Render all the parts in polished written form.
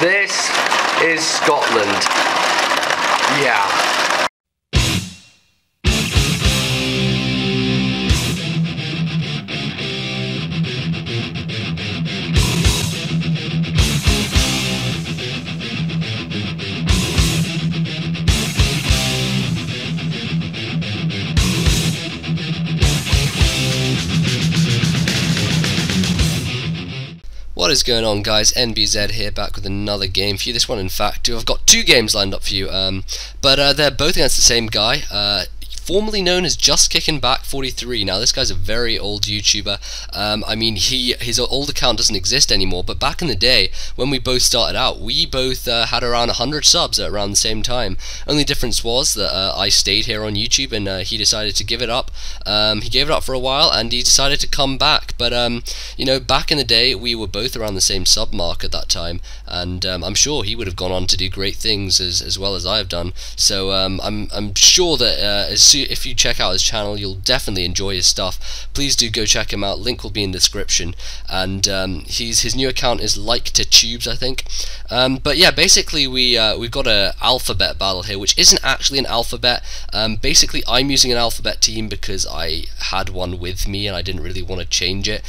This is Scotland. Yeah. What is going on, guys? NBZ here, back with another game for you. This one, in fact, I've got two games lined up for you, but they're both against the same guy, formerly known as JKB43. Now, this guy's a very old YouTuber. I mean, his old account doesn't exist anymore, but back in the day, when we both started out, we both had around 100 subs at around the same time. Only difference was that I stayed here on YouTube, and he decided to give it up. He gave it up for a while, and he decided to come back. But, you know, back in the day, we were both around the same sub mark at that time, and I'm sure he would have gone on to do great things as well as I have done. So I'm sure that if you check out his channel, you'll definitely enjoy his stuff. Please do go check him out. Link will be in the description. And his new account is Liketehtubez, I think. But yeah, basically we've got a alphabet battle here, which isn't actually an alphabet. Basically, I'm using an alphabet team because I had one with me and I didn't really want to change it.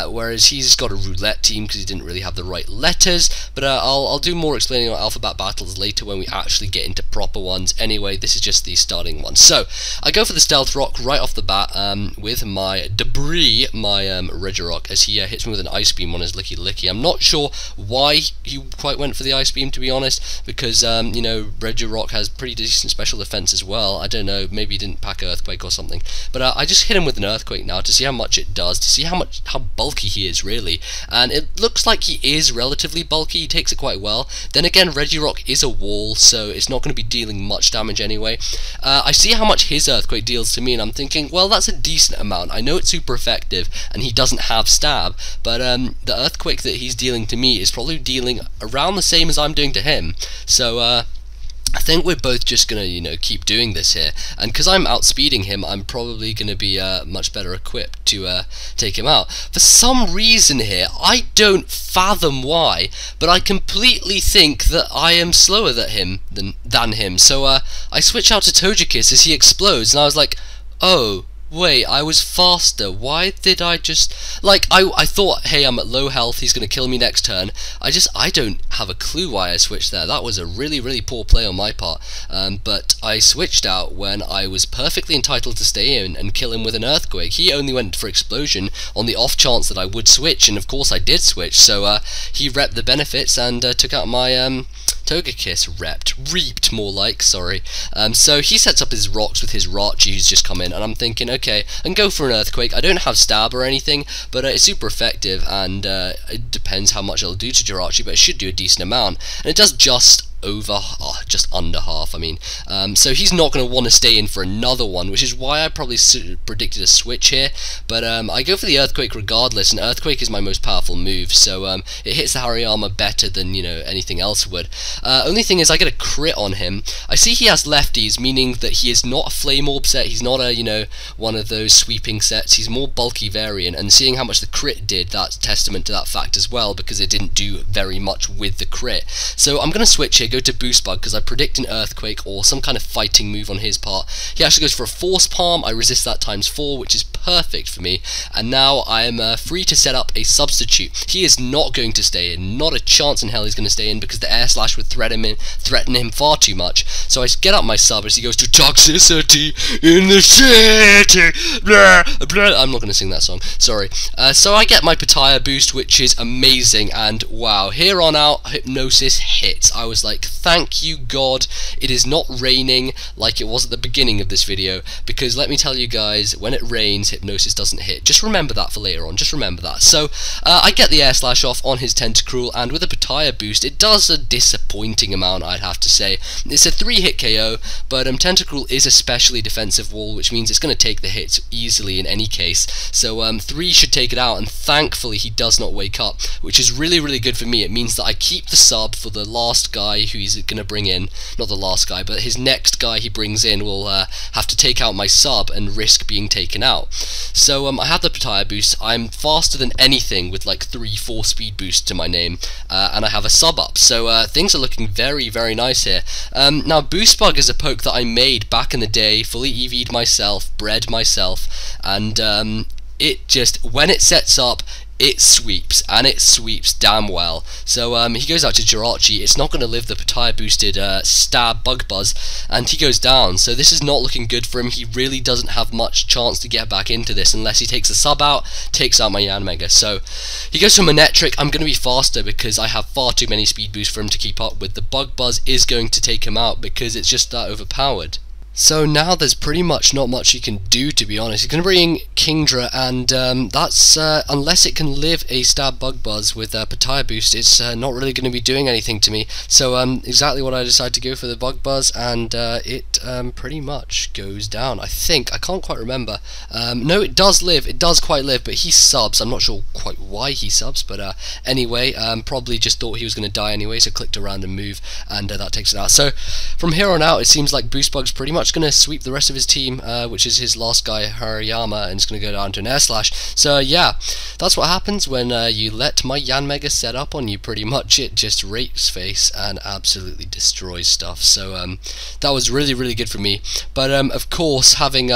Whereas he's got a roulette team because he didn't really have the right letters. But I'll do more explaining on alphabet battles later when we actually get into proper ones. Anyway, this is just the starting one. So I go for the Stealth Rock right off the bat with my Debris, my Regirock, as he hits me with an Ice Beam on his Licky Licky. I'm not sure why he quite went for the Ice Beam, to be honest, because, you know, Regirock has pretty decent special defense as well. I don't know, maybe he didn't pack Earthquake or something. But I just hit him with an Earthquake now to see how much it does, to see how bulky he is, really. And it looks like he is relatively bulky. He takes it quite well. Then again, Regirock is a wall, so it's not going to be dealing much damage anyway. I see how much his Earthquake deals to me, and I'm thinking, well, that's a decent amount. I know it's super effective, and he doesn't have stab, but the Earthquake that he's dealing to me is probably dealing around the same as I'm doing to him. So I think we're both just gonna, you know, keep doing this here, and because I'm outspeeding him, I'm probably gonna be much better equipped to take him out. For some reason here, I don't fathom why, but I completely think that I am slower than him. So I switch out to Togekiss as he explodes, and I was like, oh, wait, I was faster. Why did I just... Like, I thought, hey, I'm at low health, he's going to kill me next turn. I don't have a clue why I switched there. That was a really, really poor play on my part. But I switched out when I was perfectly entitled to stay in and kill him with an Earthquake. He only went for Explosion on the off chance that I would switch, and of course I did switch. So he repped the benefits and took out my... Togekiss reaped more like, sorry. So he sets up his rocks with his Rachi who's just come in, and I'm thinking, okay, I can go for an Earthquake. I don't have stab or anything, but it's super effective, and it depends how much it'll do to Jirachi, but it should do a decent amount, and it does just under half, I mean. So he's not going to want to stay in for another one, which is why I probably predicted a switch here. But I go for the Earthquake regardless, and Earthquake is my most powerful move, so it hits the Hariyama better than, you know, anything else would. Only thing is I get a crit on him. I see he has lefties, meaning that he is not a Flame Orb set, he's not a, you know, one of those sweeping sets, he's more bulky variant, and seeing how much the crit did, that's testament to that fact as well, because it didn't do very much with the crit. So I'm going to switch here, go to Boost Bug, because I predict an Earthquake or some kind of fighting move on his part. He actually goes for a Force Palm, I resist that ×4, which is perfect for me, and now I am free to set up a substitute. He is not going to stay in, not a chance in hell he's going to stay in, because the Air Slash would threaten him far too much. So I get up my sub as he goes to Toxicity in the city, blah, blah. I'm not going to sing that song, sorry. So I get my Pataya boost, which is amazing, and wow, here on out, Hypnosis hits. I was like, thank you God, it is not raining like it was at the beginning of this video, because let me tell you guys, when it rains, Hypnosis doesn't hit. Just remember that for later on, just remember that. So I get the Air Slash off on his Tentacruel, and with a Pataya boost, it does a disappointing amount, I'd have to say. It's a 3-hit KO, but Tentacruel is a specially defensive wall, which means it's going to take the hits easily in any case. So 3 should take it out, and thankfully he does not wake up, which is really, really good for me. It means that I keep the sub for the last guy who he's going to bring in. Not the last guy, but his next guy he brings in will have to take out my sub and risk being taken out. So I have the Pataya boost. I'm faster than anything with like 3-4 speed boost to my name, and I have a sub up. So things are looking very, very nice here. Now Boost Bug is a poke that I made back in the day, fully EV'd myself, bred myself, and it just, when it sets up, it sweeps, and it sweeps damn well. So he goes out to Jirachi. It's not going to live the Pataya boosted stab bug buzz, and he goes down. So this is not looking good for him. He really doesn't have much chance to get back into this unless he takes a sub out, takes out my Yanmega. So he goes for Monetric. I'm going to be faster because I have far too many speed boosts for him to keep up with. The bug buzz is going to take him out because it's just that overpowered. So now there's pretty much not much he can do, to be honest. He's going to bring Kingdra, and that's, unless it can live a stab bug buzz with Pataya boost, it's not really going to be doing anything to me. So exactly what I decided to go for the bug buzz, and it pretty much goes down, I think. I can't quite remember. No, it does live, it does quite live, but he subs. I'm not sure quite why he subs, but anyway, probably just thought he was going to die anyway, so clicked a random move, and that takes it out. So from here on out, it seems like Boost Bug's pretty much going to sweep the rest of his team, which is his last guy, Hariyama, and it's going to go down to an air slash. So yeah, that's what happens when you let my Yanmega set up on you. Pretty much it just rakes face and absolutely destroys stuff. So that was really, really good for me. But of course, having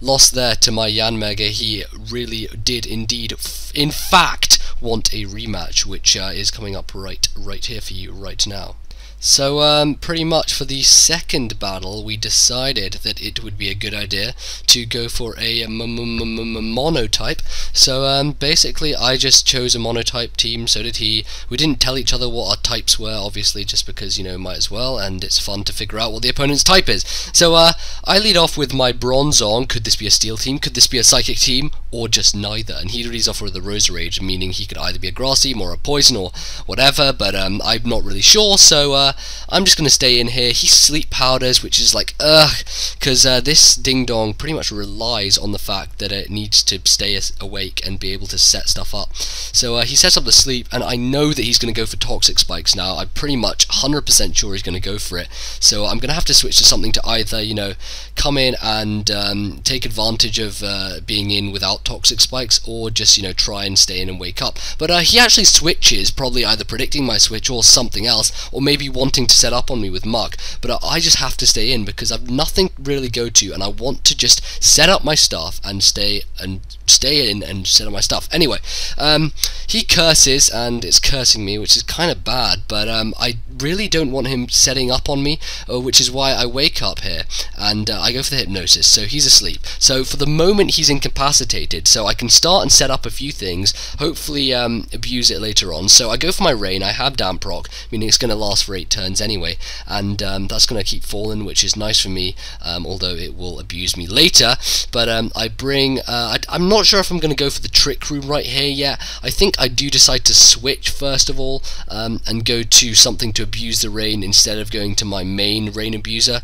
lost there to my Yanmega, he really did indeed, in fact, want a rematch, which is coming up right here for you right now. So pretty much for the second battle, we decided that it would be a good idea to go for a monotype. So basically I just chose a monotype team, so did he. We didn't tell each other what our types were, obviously, just because, you know, might as well, and it's fun to figure out what the opponent's type is. So I lead off with my Bronzong. Could this be a steel team? Could this be a psychic team? Or just neither? And he leads off with a Rose Rage, meaning he could either be a grass team or a poison or whatever, but I'm not really sure, so I'm just going to stay in here. He sleep powders, which is like, because this ding dong pretty much relies on the fact that it needs to stay awake and be able to set stuff up. So he sets up the sleep, and I know that he's going to go for toxic spikes now. I'm pretty much 100% sure he's going to go for it. So I'm going to have to switch to something to either, you know, come in and take advantage of being in without toxic spikes, or just, you know, try and stay in and wake up. But he actually switches, probably either predicting my switch or something else, or maybe wanting to set up on me with Muck. But I just have to stay in because I've nothing to really go to, and I want to just set up my stuff and stay in and set up my stuff. Anyway, he curses, and it's cursing me, which is kind of bad, but I really don't want him setting up on me, which is why I wake up here, and I go for the hypnosis. So he's asleep, so for the moment he's incapacitated, so I can start and set up a few things, hopefully abuse it later on. So I go for my rain. I have damp rock, meaning it's going to last for 8 turns anyway, and that's going to keep falling, which is nice for me, although it will abuse me later. But I bring I'm not sure if I'm going to go for the trick room right here yet. I think I do decide to switch first of all, and go to something to abuse the rain instead of going to my main rain abuser.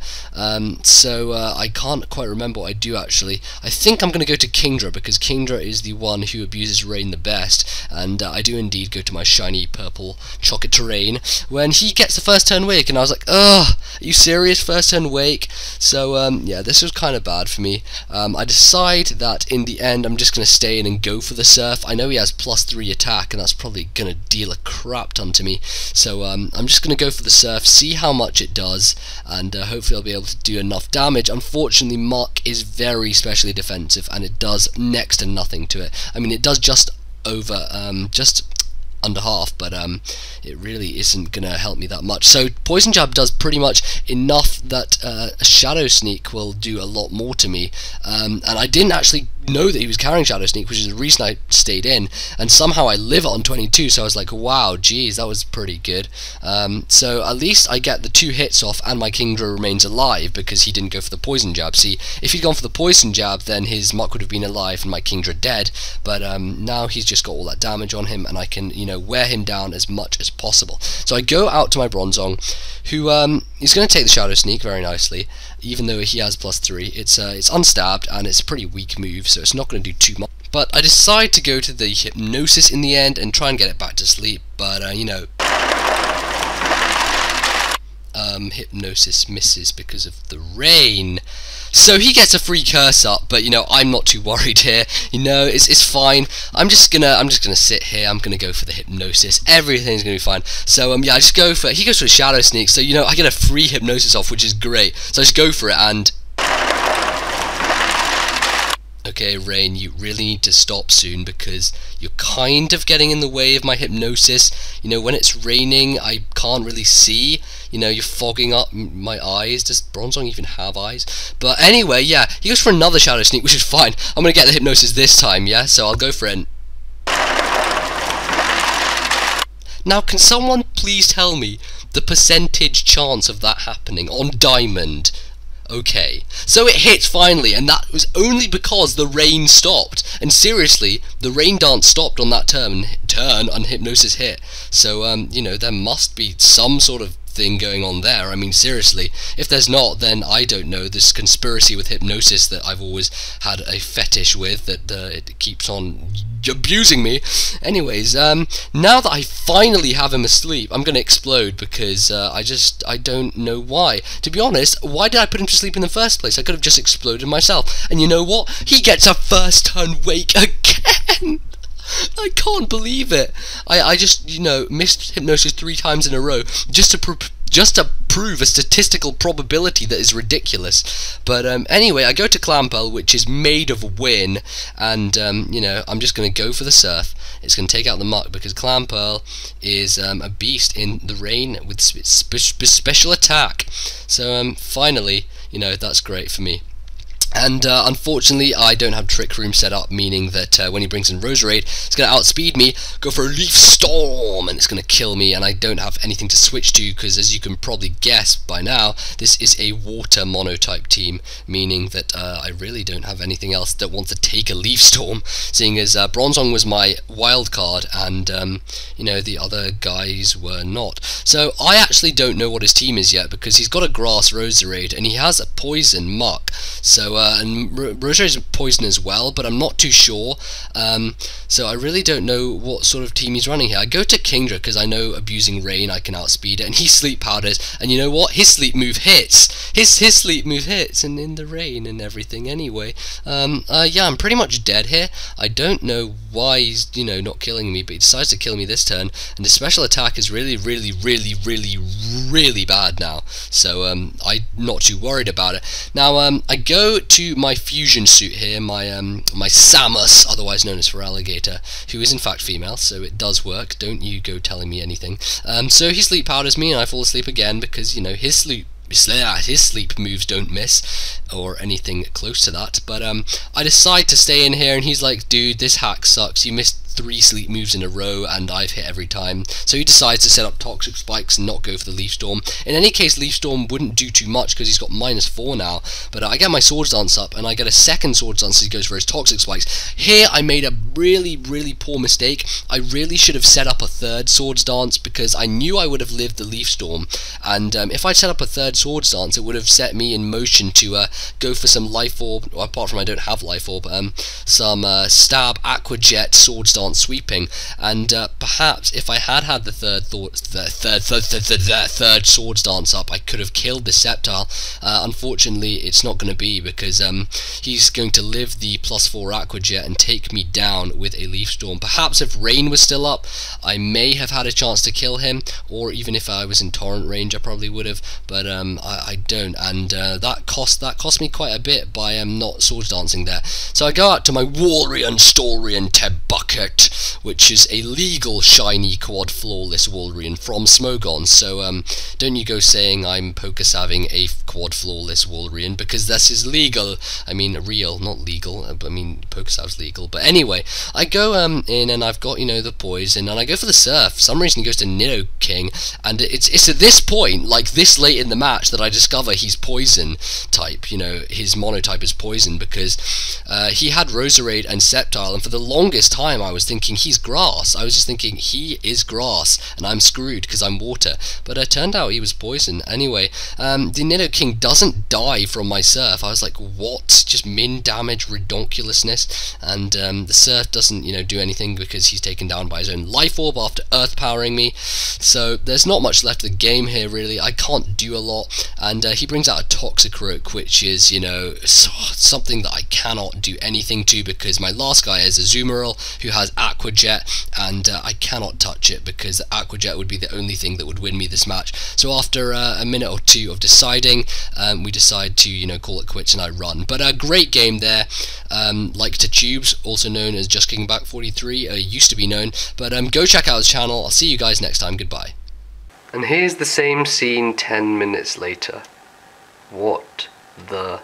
So I can't quite remember what I do actually. I think I'm going to go to Kingdra, because Kingdra is the one who abuses rain the best, and I do indeed go to my shiny purple chocolate terrain when he gets the first turn wake, and I was like, ugh, are you serious, first turn wake? So yeah, this was kind of bad for me. I decide that in the end I'm just going to stay in and go for the surf. I know he has +3 attack, and that's probably going to deal a crap ton to me, so I'm just going to go for the surf, see how much it does, and hopefully I'll be able to do enough damage. Unfortunately, Muck is very specially defensive, and it does next to nothing to it. I mean, it does just over, just under half, but it really isn't going to help me that much. So Poison Jab does pretty much enough that a Shadow Sneak will do a lot more to me, and I didn't actually know that he was carrying Shadow Sneak, which is the reason I stayed in, and somehow I live it on 22, so I was like, wow, geez, that was pretty good. So at least I get the 2 hits off, and my Kingdra remains alive because he didn't go for the Poison Jab. See, if he'd gone for the Poison Jab, then his Muck would have been alive and my Kingdra dead, but now he's just got all that damage on him, and I can, you know, wear him down as much as possible. So I go out to my Bronzong, who is going to take the Shadow Sneak very nicely, even though he has +3. It's unstabbed, and it's a pretty weak move, so it's not going to do too much. But I decide to go to the hypnosis in the end and try and get it back to sleep, but you know, hypnosis misses because of the rain. So he gets a free curse up, but you know, I'm not too worried here. You know, it's fine. I'm just gonna sit here. I'm gonna go for the hypnosis. Everything's gonna be fine. So yeah, I just go for, he goes for the shadow sneak. So you know, I get a free hypnosis off, which is great. So I just go for it and. Okay, Rain, you really need to stop soon because you're kind of getting in the way of my hypnosis. You know, when it's raining, I can't really see. You know, you're fogging up my eyes. Does Bronzong even have eyes? But anyway, yeah, he goes for another shadow sneak, which is fine. I'm going to get the hypnosis this time, yeah? So I'll go for it. Now, can someone please tell me the percentage chance of that happening on Diamond? Okay, so it hit finally, and that was only because the rain stopped. And seriously, the rain dance stopped on that turn and hypnosis hit. So you know, there must be some sort of thing going on there. I mean, seriously, if there's not, then I don't know, this conspiracy with hypnosis that I've always had a fetish with, that it keeps on abusing me. Anyways, now that I finally have him asleep, I'm gonna explode because I don't know why. To be honest, why did I put him to sleep in the first place? I could have just exploded myself. And you know what? He gets a first turn wake again. I can't believe it. I just, you know, missed hypnosis 3 times in a row just to prove a statistical probability that is ridiculous. But anyway, I go to Clampel, which is made of win, and you know, I'm just going to go for the surf. It's going to take out the muck because Clampel is a beast in the rain with special attack. So finally, you know, that's great for me. And unfortunately, I don't have Trick Room set up, meaning that when he brings in Roserade, it's going to outspeed me, go for a Leaf Storm, and it's going to kill me, and I don't have anything to switch to, because as you can probably guess by now, this is a Water Monotype team, meaning that I really don't have anything else that wants to take a Leaf Storm, seeing as Bronzong was my wild card, and you know, the other guys were not. So I actually don't know what his team is yet, because he's got a Grass Roserade, and he has a Poison Muck, so and Roserade is poison as well, but I'm not too sure. So I really don't know what sort of team he's running here. I go to Kingdra because I know abusing rain I can outspeed it, and he sleep powders, and you know what? His sleep move hits. His sleep move hits, and in the rain and everything. Anyway, yeah, I'm pretty much dead here. I don't know why he's, you know, not killing me, but he decides to kill me this turn, and his special attack is really bad now. So I'm not too worried about it. Now I go to my fusion suit here, my Samus, otherwise known as Feraligatr, who is in fact female, so it does work. Don't you go telling me anything. So he sleep powders me, and I fall asleep again because, you know, his sleep moves don't miss, or anything close to that. But I decide to stay in here, and he's like, dude, this hack sucks. You missed 3 sleep moves in a row, and I've hit every time. So he decides to set up Toxic Spikes and not go for the Leaf Storm. In any case, Leaf Storm wouldn't do too much because he's got -4 now. But I get my Swords Dance up, and I get a second Swords Dance as he goes for his Toxic Spikes. Here I made a really poor mistake. I really should have set up a third Swords Dance because I knew I would have lived the Leaf Storm. And if I'd set up a third Swords Dance, it would have set me in motion to go for some Life Orb, well, apart from I don't have Life Orb, some Stab, Aqua Jet, Swords Dance, Sweeping, and perhaps if I had the third Swords Dance up, I could have killed the Sceptile. Unfortunately, it's not going to be because he's going to live the +4 Aqua Jet and take me down with a Leaf Storm. Perhaps if Rain was still up, I may have had a chance to kill him, or even if I was in Torrent range, I probably would have. But I don't, and that cost me quite a bit by not Swords Dancing there. So I go out to my Walreon Storian Bucket, which is a legal shiny quad flawless Walreon from Smogon. So don't you go saying I'm poker-saving a quad flawless Walreon, because this is legal. I mean real, not legal, but I mean poker-sav's legal. But anyway, I go in, and I've got, you know, the poison, and I go for the surf. For some reason he goes to Nidoking, and it's at this point, like this late in the match, that I discover he's poison type. You know, his monotype is poison, because he had Roserade and Sceptile, and for the longest time I was thinking he's grass. I was just thinking he is grass and I'm screwed because I'm water, but it turned out he was poison. Anyway, the Nidoking doesn't die from my surf. I was like, what? Just min damage redonkulousness, and the surf doesn't, you know, do anything because he's taken down by his own life orb after earth powering me. So there's not much left of the game here, really. I can't do a lot, and he brings out a Toxicroak, which is, you know, something that I cannot do anything to because my last guy is a Azumarill who has Aqua Jet, and I cannot touch it because Aqua Jet would be the only thing that would win me this match. So after a minute or two of deciding, we decide to, you know, call it quits, and I run. But a great game there. Liketehtubez, also known as JKB43, used to be known, but go check out his channel. I'll see you guys next time. Goodbye. And here's the same scene 10 minutes later. What the